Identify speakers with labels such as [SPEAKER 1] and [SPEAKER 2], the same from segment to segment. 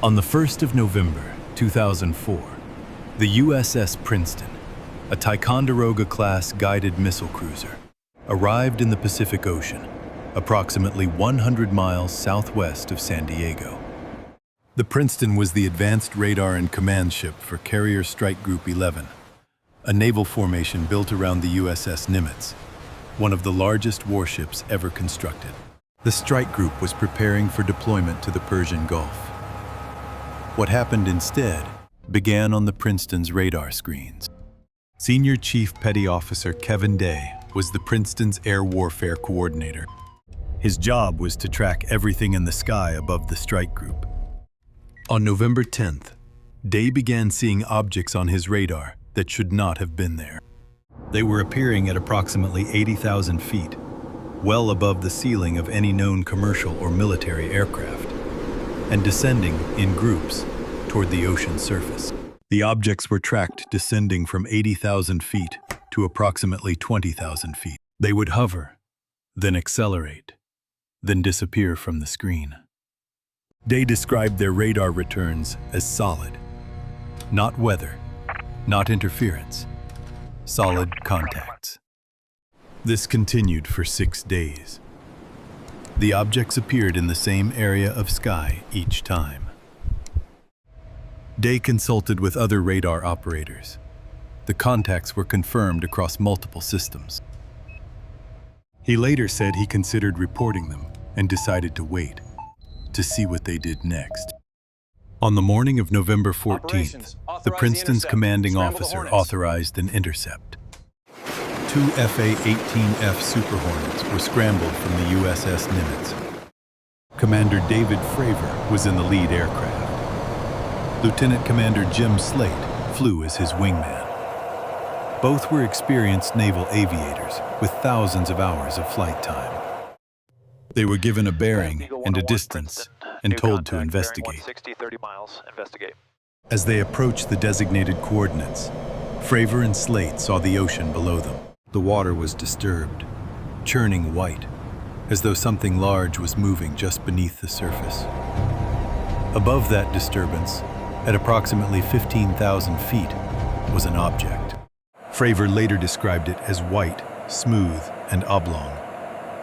[SPEAKER 1] On the 1st of November, 2004, the USS Princeton, a Ticonderoga-class guided missile cruiser, arrived in the Pacific Ocean, approximately 100 miles southwest of San Diego. The Princeton was the advanced radar and command ship for Carrier Strike Group 11, a naval formation built around the USS Nimitz, one of the largest warships ever constructed. The strike group was preparing for deployment to the Persian Gulf. What happened instead began on the Princeton's radar screens. Senior Chief Petty Officer Kevin Day was the Princeton's air warfare coordinator. His job was to track everything in the sky above the strike group. On November 10th, Day began seeing objects on his radar that should not have been there. They were appearing at approximately 80,000 feet, well above the ceiling of any known commercial or military aircraft, and descending in groups toward the ocean surface. The objects were tracked descending from 80,000 feet to approximately 20,000 feet. They would hover, then accelerate, then disappear from the screen. Day described their radar returns as solid. Not weather, not interference, solid contacts. This continued for 6 days. The objects appeared in the same area of sky each time. Day consulted with other radar operators. The contacts were confirmed across multiple systems. He later said he considered reporting them and decided to wait to see what they did next. On the morning of November 14th, the Princeton's commanding officer authorized an intercept. 2 FA-18F Super Hornets were scrambled from the USS Nimitz. Commander David Fravor was in the lead aircraft. Lieutenant Commander Jim Slaight flew as his wingman. Both were experienced naval aviators with thousands of hours of flight time. They were given a bearing and a distance and told to investigate. As they approached the designated coordinates, Fravor and Slaight saw the ocean below them. The water was disturbed, churning white, as though something large was moving just beneath the surface. Above that disturbance, at approximately 15,000 feet, was an object. Fravor later described it as white, smooth, and oblong,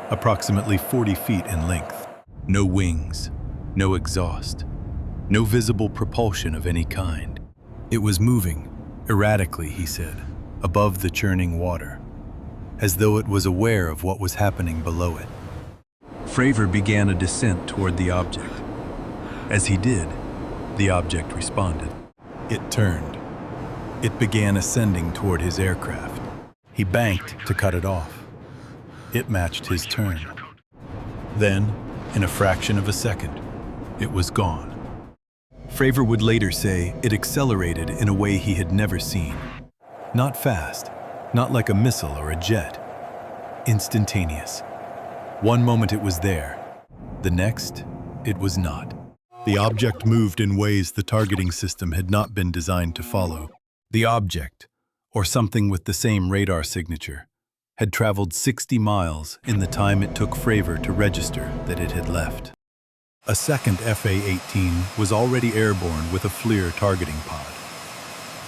[SPEAKER 1] approximately 40 feet in length. No wings, no exhaust, no visible propulsion of any kind. It was moving, erratically, he said, above the churning water, as though it was aware of what was happening below it. Fravor began a descent toward the object. As he did, the object responded. It turned. It began ascending toward his aircraft. He banked to cut it off. It matched his turn. Then, in a fraction of a second, it was gone. Fravor would later say it accelerated in a way he had never seen. Not fast, not like a missile or a jet. Instantaneous. One moment it was there. The next, it was not. The object moved in ways the targeting system had not been designed to follow. The object, or something with the same radar signature, had traveled 60 miles in the time it took Fravor to register that it had left. A second FA-18 was already airborne with a FLIR targeting pod.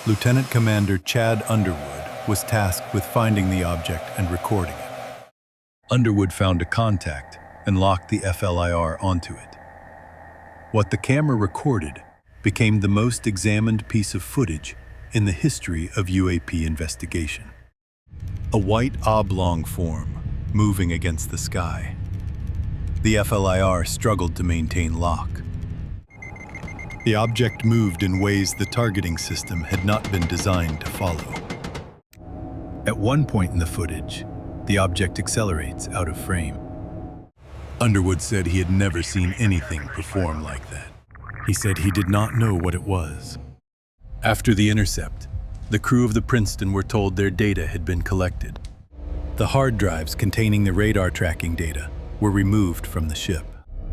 [SPEAKER 1] Lieutenant Commander Chad Underwood was tasked with finding the object and recording it. Underwood found a contact and locked the FLIR onto it. What the camera recorded became the most examined piece of footage in the history of UAP investigation. A white oblong form moving against the sky. The FLIR struggled to maintain lock. The object moved in ways the targeting system had not been designed to follow. At one point in the footage, the object accelerates out of frame. Underwood said he had never seen anything perform like that. He said he did not know what it was. After the intercept, the crew of the Princeton were told their data had been collected. The hard drives containing the radar tracking data were removed from the ship.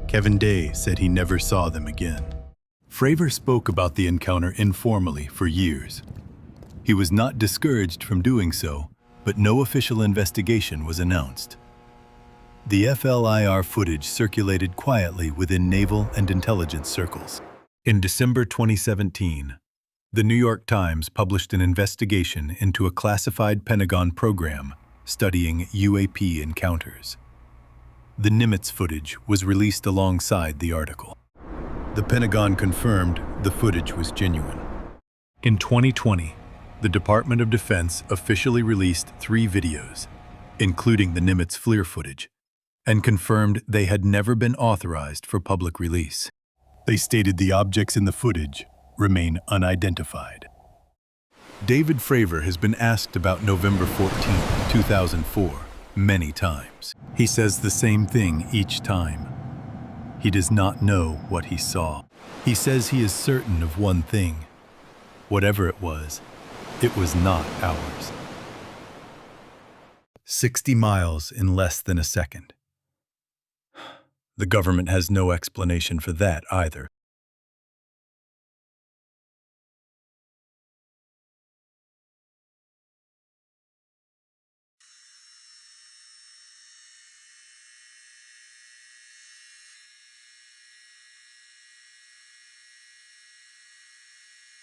[SPEAKER 1] Kevin Day said he never saw them again. Fravor spoke about the encounter informally for years. He was not discouraged from doing so, but no official investigation was announced. The FLIR footage circulated quietly within naval and intelligence circles. In December 2017, the New York Times published an investigation into a classified Pentagon program studying UAP encounters. The Nimitz footage was released alongside the article. The Pentagon confirmed the footage was genuine. In 2020, the Department of Defense officially released 3 videos, including the Nimitz FLIR footage, and confirmed they had never been authorized for public release. They stated the objects in the footage remain unidentified. David Fravor has been asked about November 14, 2004, many times. He says the same thing each time. He does not know what he saw. He says he is certain of one thing. Whatever it was not ours. 60 miles in less than a second. The government has no explanation for that either.